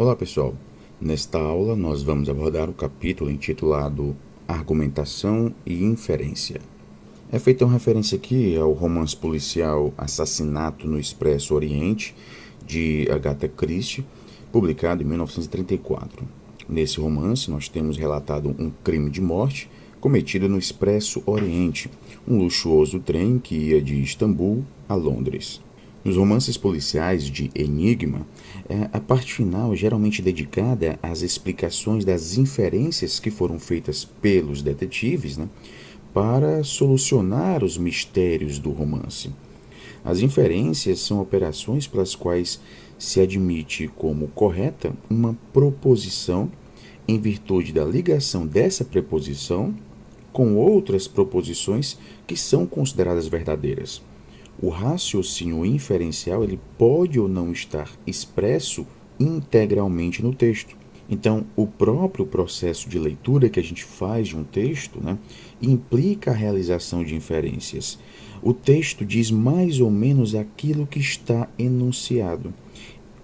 Olá pessoal, nesta aula nós vamos abordar o capítulo intitulado Argumentação e Inferência. É feita uma referência aqui ao romance policial Assassinato no Expresso Oriente, de Agatha Christie, publicado em 1934. Nesse romance nós temos relatado um crime de morte cometido no Expresso Oriente, um luxuoso trem que ia de Istambul a Londres. Nos romances policiais de enigma, a parte final é geralmente dedicada às explicações das inferências que foram feitas pelos detetives, para solucionar os mistérios do romance. As inferências são operações pelas quais se admite como correta uma proposição em virtude da ligação dessa preposição com outras proposições que são consideradas verdadeiras. O raciocínio inferencial ele pode ou não estar expresso integralmente no texto. Então, o próprio processo de leitura que a gente faz de um texto, implica a realização de inferências. O texto diz mais ou menos aquilo que está enunciado.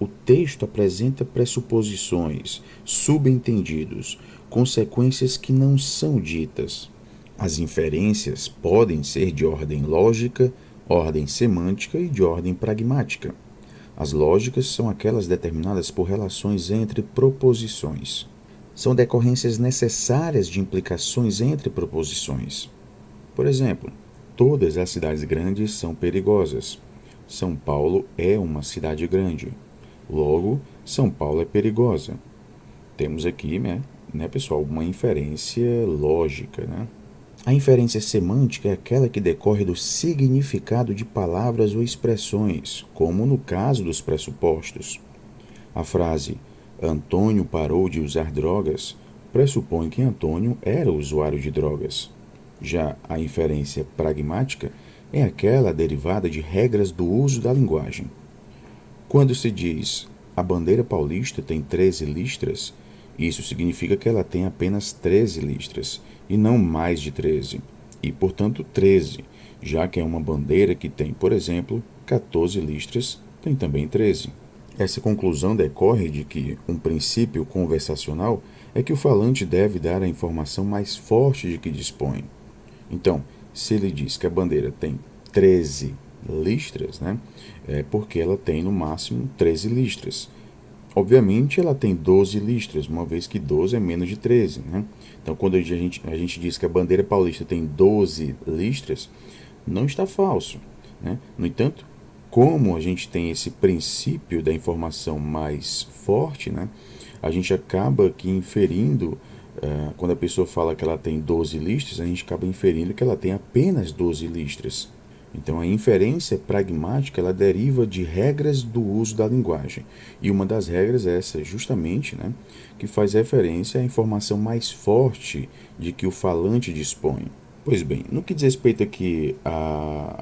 O texto apresenta pressuposições, subentendidos, consequências que não são ditas. As inferências podem ser de ordem lógica, ordem semântica e de ordem pragmática. As lógicas são aquelas determinadas por relações entre proposições. São decorrências necessárias de implicações entre proposições. Por exemplo, todas as cidades grandes são perigosas. São Paulo é uma cidade grande. Logo, São Paulo é perigosa. Temos aqui, pessoal, uma inferência lógica, A inferência semântica é aquela que decorre do significado de palavras ou expressões, como no caso dos pressupostos. A frase Antônio parou de usar drogas pressupõe que Antônio era usuário de drogas. Já a inferência pragmática é aquela derivada de regras do uso da linguagem. Quando se diz a bandeira paulista tem 13 listras, isso significa que ela tem apenas 13 listras, e não mais de 13, e portanto 13, já que é uma bandeira que tem, por exemplo, 14 listras, tem também 13. Essa conclusão decorre de que um princípio conversacional é que o falante deve dar a informação mais forte de que dispõe. Então, se ele diz que a bandeira tem 13 listras, é porque ela tem no máximo 13 listras. Obviamente, ela tem 12 listras, uma vez que 12 é menos de 13. Então, quando a gente diz que a bandeira paulista tem 12 listras, não está falso. No entanto, como a gente tem esse princípio da informação mais forte, a gente acaba aqui inferindo, quando a pessoa fala que ela tem 12 listras, a gente acaba inferindo que ela tem apenas 12 listras. Então, a inferência pragmática ela deriva de regras do uso da linguagem. E uma das regras é essa, justamente, que faz referência à informação mais forte de que o falante dispõe. Pois bem, no que diz respeito aqui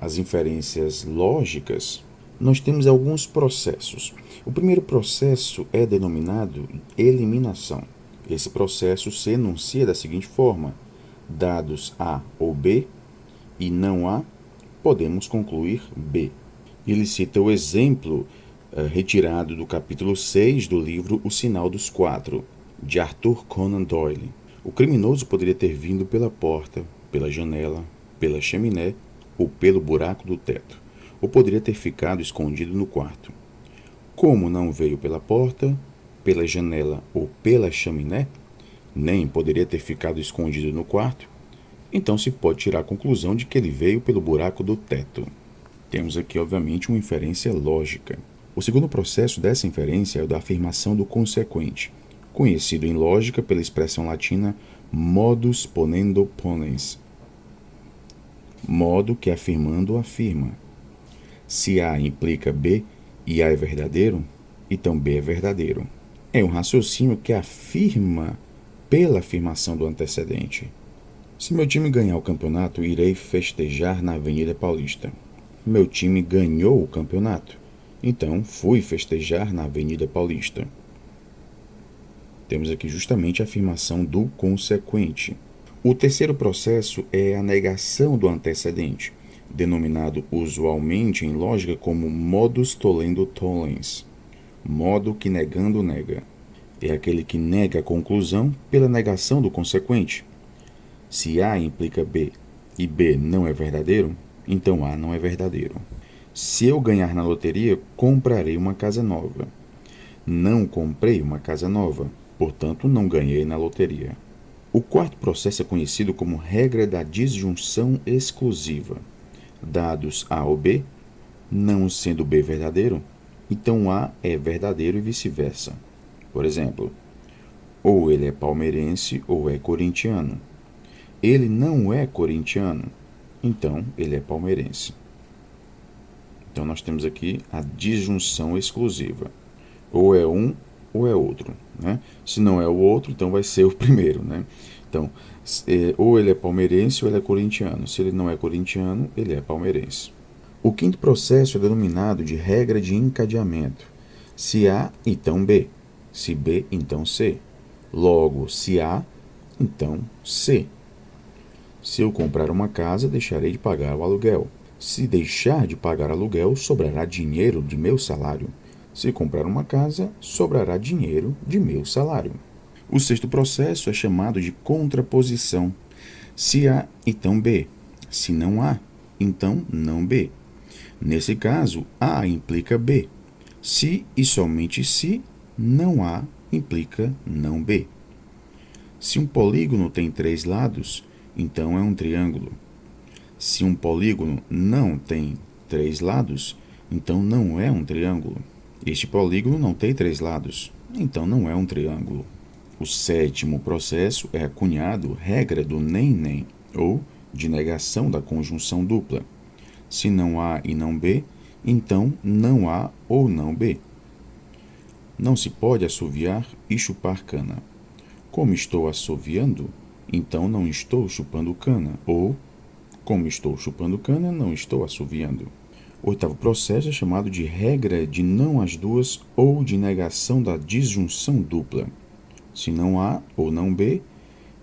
às inferências lógicas, nós temos alguns processos. O primeiro processo é denominado eliminação. Esse processo se enuncia da seguinte forma: dados A ou B e não A, podemos concluir B. Ele cita o exemplo retirado do capítulo 6 do livro O Sinal dos Quatro, de Arthur Conan Doyle. O criminoso poderia ter vindo pela porta, pela janela, pela chaminé ou pelo buraco do teto, ou poderia ter ficado escondido no quarto. Como não veio pela porta, pela janela ou pela chaminé, nem poderia ter ficado escondido no quarto, então se pode tirar a conclusão de que ele veio pelo buraco do teto. Temos aqui, obviamente, uma inferência lógica. O segundo processo dessa inferência é o da afirmação do consequente, conhecido em lógica pela expressão latina modus ponendo ponens, modo que afirmando afirma. Se A implica B e A é verdadeiro, então B é verdadeiro. É um raciocínio que afirma pela afirmação do antecedente. Se meu time ganhar o campeonato, irei festejar na Avenida Paulista. Meu time ganhou o campeonato, então fui festejar na Avenida Paulista. Temos aqui justamente a afirmação do consequente. O terceiro processo é a negação do antecedente, denominado usualmente em lógica como modus tollendo tollens, modo que negando nega. é aquele que nega a conclusão pela negação do consequente. Se A implica B e B não é verdadeiro, então A não é verdadeiro. Se eu ganhar na loteria, comprarei uma casa nova. Não comprei uma casa nova, portanto não ganhei na loteria. O quarto processo é conhecido como regra da disjunção exclusiva. Dados A ou B, não sendo B verdadeiro, então A é verdadeiro e vice-versa. Por exemplo, ou ele é palmeirense ou é corintiano. Ele não é corintiano, então ele é palmeirense. Então nós temos aqui a disjunção exclusiva. Ou é um ou é outro, né? Se não é o outro, então vai ser o primeiro, né? Então, ou ele é palmeirense ou ele é corintiano. Se ele não é corintiano, ele é palmeirense. O quinto processo é denominado de regra de encadeamento. Se A, então B. Se B, então C. Logo, se A, então C. Se eu comprar uma casa, deixarei de pagar o aluguel. Se deixar de pagar aluguel, sobrará dinheiro de meu salário. Se comprar uma casa, sobrará dinheiro de meu salário. O sexto processo é chamado de contraposição. Se A, então B. Se não A, então não B. Nesse caso, A implica B. Se e somente se não A implica não B. Se um polígono tem 3 lados, então é um triângulo. Se um polígono não tem 3 lados, então não é um triângulo. Este polígono não tem 3 lados, então não é um triângulo. O sétimo processo é cunhado regra do nem-nem, ou de negação da conjunção dupla. Se não A e não B, então não A ou não B. Não se pode assoviar e chupar cana. Como estou assoviando, então não estou chupando cana. Ou, como estou chupando cana, não estou assoviando. O oitavo processo é chamado de regra de não as duas ou de negação da disjunção dupla. Se não A ou não B,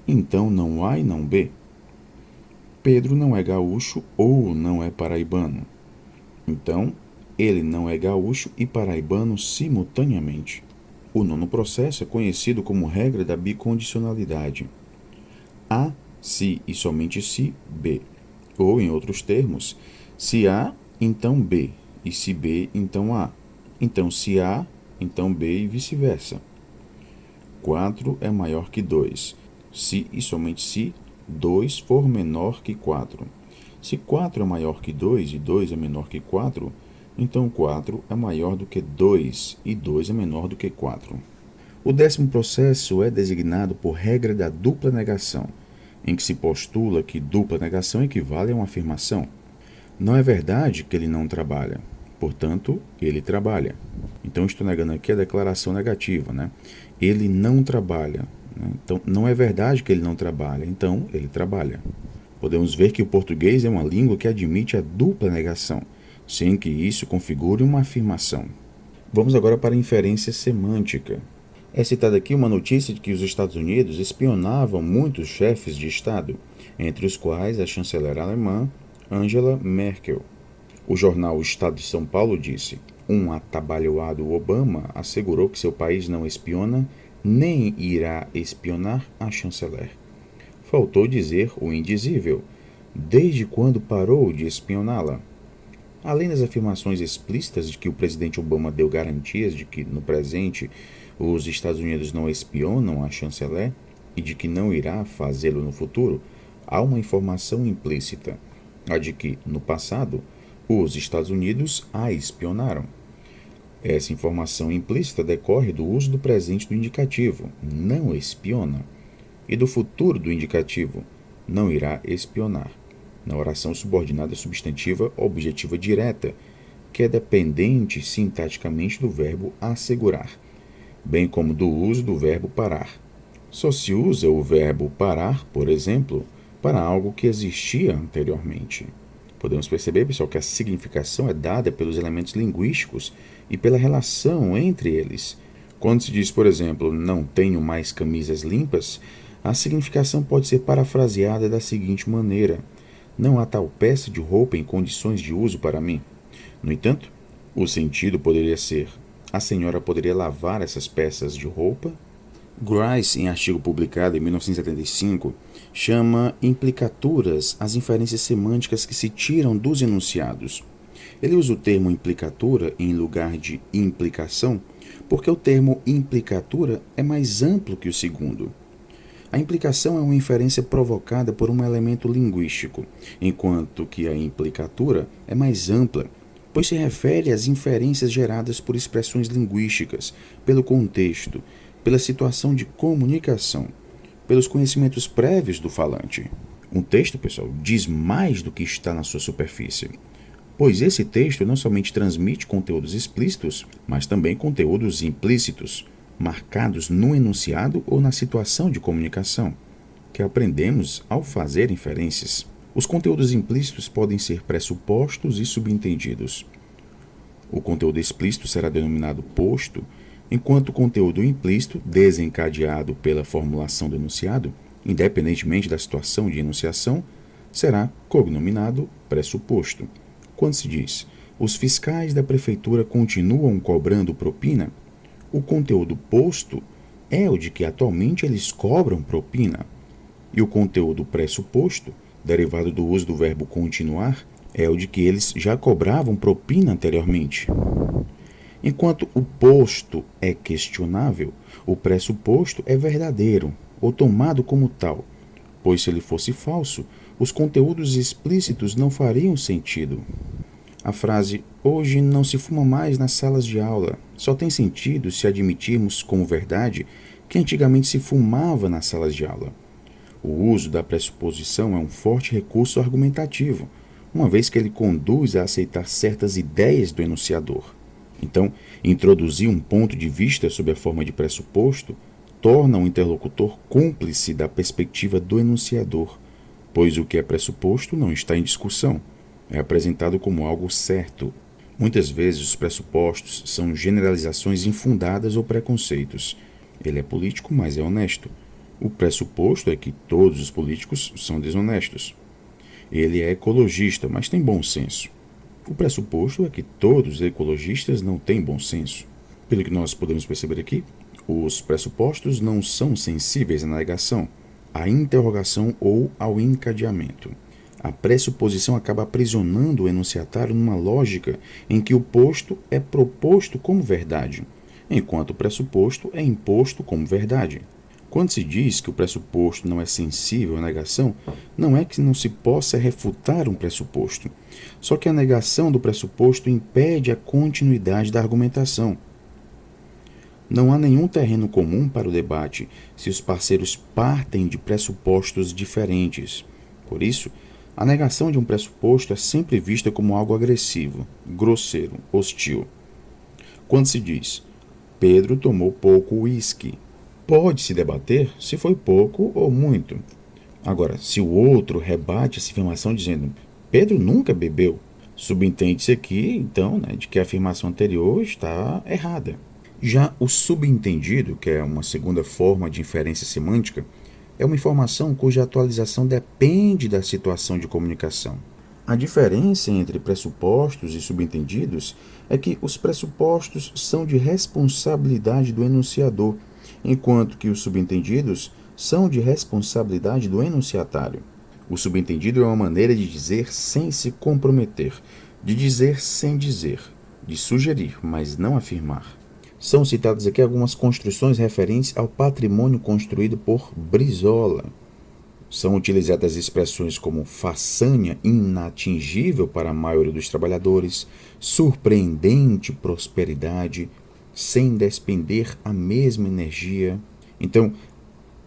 então não A e não B. Pedro não é gaúcho ou não é paraibano. Então, ele não é gaúcho e paraibano simultaneamente. O nono processo é conhecido como regra da bicondicionalidade. A, se e somente se, B. Ou, em outros termos, se A, então B, e se B, então A. Então, se A, então B e vice-versa. 4 é maior que 2. Se e somente se 2 for menor que 4. Se 4 é maior que 2 e 2 é menor que 4, então 4 é maior do que 2 e 2 é menor do que 4. O décimo processo é designado por regra da dupla negação, em que se postula que dupla negação equivale a uma afirmação. Não é verdade que ele não trabalha, portanto, ele trabalha. Então, estou negando aqui a declaração negativa, né? Ele não trabalha. Né? Então, não é verdade que ele não trabalha, então, ele trabalha. Podemos ver que o português é uma língua que admite a dupla negação, sem que isso configure uma afirmação. Vamos agora para a inferência semântica. É citada aqui uma notícia de que os Estados Unidos espionavam muitos chefes de Estado, entre os quais a chanceler alemã Angela Merkel. O jornal O Estado de São Paulo disse: um atabalhoado Obama assegurou que seu país não espiona nem irá espionar a chanceler. Faltou dizer o indizível: desde quando parou de espioná-la? Além das afirmações explícitas de que o presidente Obama deu garantias de que, no presente, os Estados Unidos não espionam a chanceler e de que não irá fazê-lo no futuro, há uma informação implícita, a de que, no passado, os Estados Unidos a espionaram. Essa informação implícita decorre do uso do presente do indicativo, não espiona, e do futuro do indicativo, não irá espionar, na oração subordinada substantiva objetiva direta, que é dependente sintaticamente do verbo assegurar, bem como do uso do verbo parar. Só se usa o verbo parar, por exemplo, para algo que existia anteriormente. Podemos perceber, pessoal, que a significação é dada pelos elementos linguísticos e pela relação entre eles. Quando se diz, por exemplo, não tenho mais camisas limpas, a significação pode ser parafraseada da seguinte maneira: não há tal peça de roupa em condições de uso para mim. No entanto, o sentido poderia ser: a senhora poderia lavar essas peças de roupa? Grice, em artigo publicado em 1975, chama implicaturas as inferências semânticas que se tiram dos enunciados. Ele usa o termo implicatura em lugar de implicação, porque o termo implicatura é mais amplo que o segundo. A implicação é uma inferência provocada por um elemento linguístico, enquanto que a implicatura é mais ampla, pois se refere às inferências geradas por expressões linguísticas, pelo contexto, pela situação de comunicação, pelos conhecimentos prévios do falante. Um texto, pessoal, diz mais do que está na sua superfície, pois esse texto não somente transmite conteúdos explícitos, mas também conteúdos implícitos, marcados no enunciado ou na situação de comunicação, que aprendemos ao fazer inferências. Os conteúdos implícitos podem ser pressupostos e subentendidos. O conteúdo explícito será denominado posto, enquanto o conteúdo implícito, desencadeado pela formulação do enunciado, independentemente da situação de enunciação, será cognominado pressuposto. Quando se diz, os fiscais da prefeitura continuam cobrando propina, o conteúdo posto é o de que atualmente eles cobram propina. E o conteúdo pressuposto, derivado do uso do verbo continuar, é o de que eles já cobravam propina anteriormente. Enquanto o posto é questionável, o pressuposto é verdadeiro ou tomado como tal, pois se ele fosse falso, os conteúdos explícitos não fariam sentido. A frase "hoje não se fuma mais nas salas de aula" só tem sentido se admitirmos como verdade que antigamente se fumava nas salas de aula. O uso da pressuposição é um forte recurso argumentativo, uma vez que ele conduz a aceitar certas ideias do enunciador. Então, introduzir um ponto de vista sob a forma de pressuposto torna o interlocutor cúmplice da perspectiva do enunciador, pois o que é pressuposto não está em discussão, é apresentado como algo certo. Muitas vezes os pressupostos são generalizações infundadas ou preconceitos. Ele é político, mas é honesto. O pressuposto é que todos os políticos são desonestos. Ele é ecologista, mas tem bom senso. O pressuposto é que todos os ecologistas não têm bom senso. Pelo que nós podemos perceber aqui, os pressupostos não são sensíveis à negação, à interrogação ou ao encadeamento. A pressuposição acaba aprisionando o enunciatário numa lógica em que o posto é proposto como verdade, enquanto o pressuposto é imposto como verdade. Quando se diz que o pressuposto não é sensível à negação, não é que não se possa refutar um pressuposto, só que a negação do pressuposto impede a continuidade da argumentação. Não há nenhum terreno comum para o debate se os parceiros partem de pressupostos diferentes. Por isso, a negação de um pressuposto é sempre vista como algo agressivo, grosseiro, hostil. Quando se diz, Pedro tomou pouco uísque, pode-se debater se foi pouco ou muito. Agora, se o outro rebate essa afirmação dizendo, Pedro nunca bebeu, subentende-se aqui, então, de que a afirmação anterior está errada. Já o subentendido, que é uma segunda forma de inferência semântica, é uma informação cuja atualização depende da situação de comunicação. A diferença entre pressupostos e subentendidos é que os pressupostos são de responsabilidade do enunciador, enquanto que os subentendidos são de responsabilidade do enunciatário. O subentendido é uma maneira de dizer sem se comprometer, de dizer sem dizer, de sugerir, mas não afirmar. São citadas aqui algumas construções referentes ao patrimônio construído por Brizola. São utilizadas expressões como façanha inatingível para a maioria dos trabalhadores, surpreendente prosperidade, sem despender a mesma energia. Então,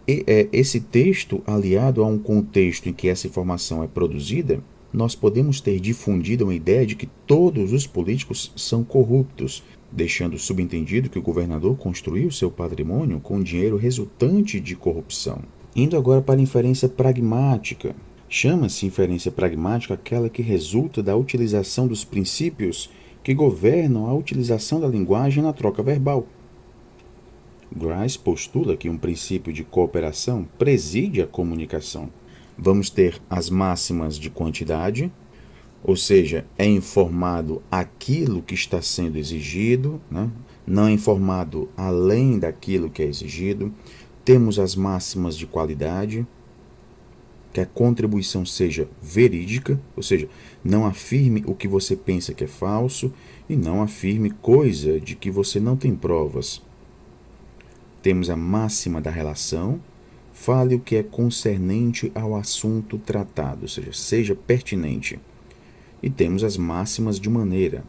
esse texto, aliado a um contexto em que essa informação é produzida, nós podemos ter difundido uma ideia de que todos os políticos são corruptos, deixando subentendido que o governador construiu seu patrimônio com dinheiro resultante de corrupção. Indo agora para a inferência pragmática. Chama-se inferência pragmática aquela que resulta da utilização dos princípios que governam a utilização da linguagem na troca verbal. Grice postula que um princípio de cooperação preside a comunicação. Vamos ter as máximas de quantidade, ou seja, é informado aquilo que está sendo exigido, né? Não é informado além daquilo que é exigido. Temos as máximas de qualidade, que a contribuição seja verídica, ou seja, não afirme o que você pensa que é falso e não afirme coisa de que você não tem provas. Temos a máxima da relação, fale o que é concernente ao assunto tratado, ou seja, seja pertinente. E temos as máximas de maneira,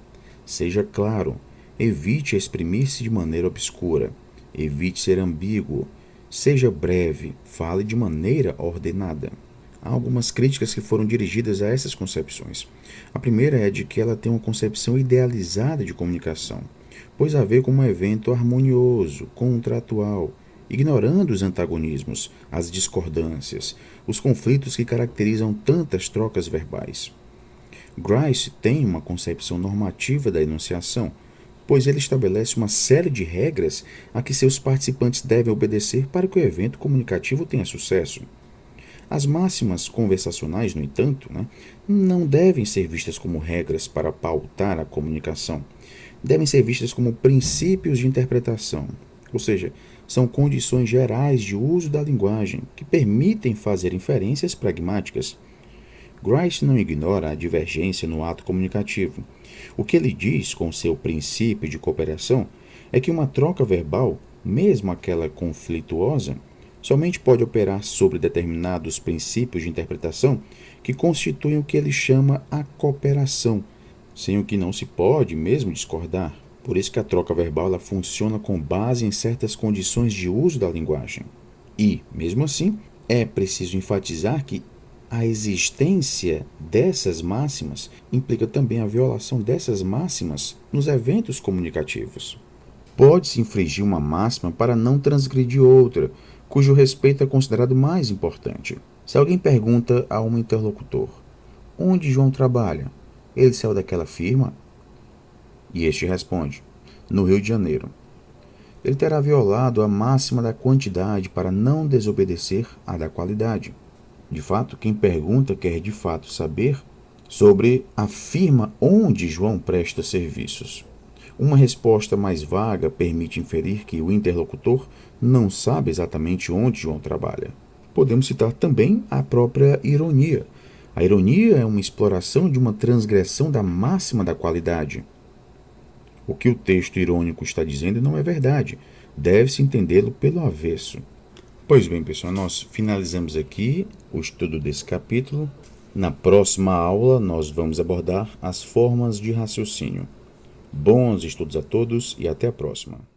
seja claro, evite exprimir-se de maneira obscura, evite ser ambíguo, seja breve, fale de maneira ordenada. Há algumas críticas que foram dirigidas a essas concepções. A primeira é de que ela tem uma concepção idealizada de comunicação, pois a vê como um evento harmonioso, contratual, ignorando os antagonismos, as discordâncias, os conflitos que caracterizam tantas trocas verbais. Grice tem uma concepção normativa da enunciação, pois ele estabelece uma série de regras a que seus participantes devem obedecer para que o evento comunicativo tenha sucesso. As máximas conversacionais, no entanto, não devem ser vistas como regras para pautar a comunicação. Devem ser vistas como princípios de interpretação, ou seja, são condições gerais de uso da linguagem que permitem fazer inferências pragmáticas. Grice não ignora a divergência no ato comunicativo. O que ele diz com seu princípio de cooperação é que uma troca verbal, mesmo aquela conflituosa, somente pode operar sobre determinados princípios de interpretação que constituem o que ele chama a cooperação, sem o que não se pode mesmo discordar. Por isso que a troca verbal ela funciona com base em certas condições de uso da linguagem. E, mesmo assim, é preciso enfatizar que a existência dessas máximas implica também a violação dessas máximas nos eventos comunicativos. Pode-se infringir uma máxima para não transgredir outra, cujo respeito é considerado mais importante. Se alguém pergunta a um interlocutor: onde João trabalha? Ele saiu daquela firma? E este responde: no Rio de Janeiro. Ele terá violado a máxima da quantidade para não desobedecer à da qualidade. De fato, quem pergunta quer de fato saber sobre a firma onde João presta serviços. Uma resposta mais vaga permite inferir que o interlocutor não sabe exatamente onde João trabalha. Podemos citar também a própria ironia. A ironia é uma exploração de uma transgressão da máxima da qualidade. O que o texto irônico está dizendo não é verdade. Deve-se entendê-lo pelo avesso. Pois bem, pessoal, nós finalizamos aqui o estudo desse capítulo. Na próxima aula, nós vamos abordar as formas de raciocínio. Bons estudos a todos e até a próxima.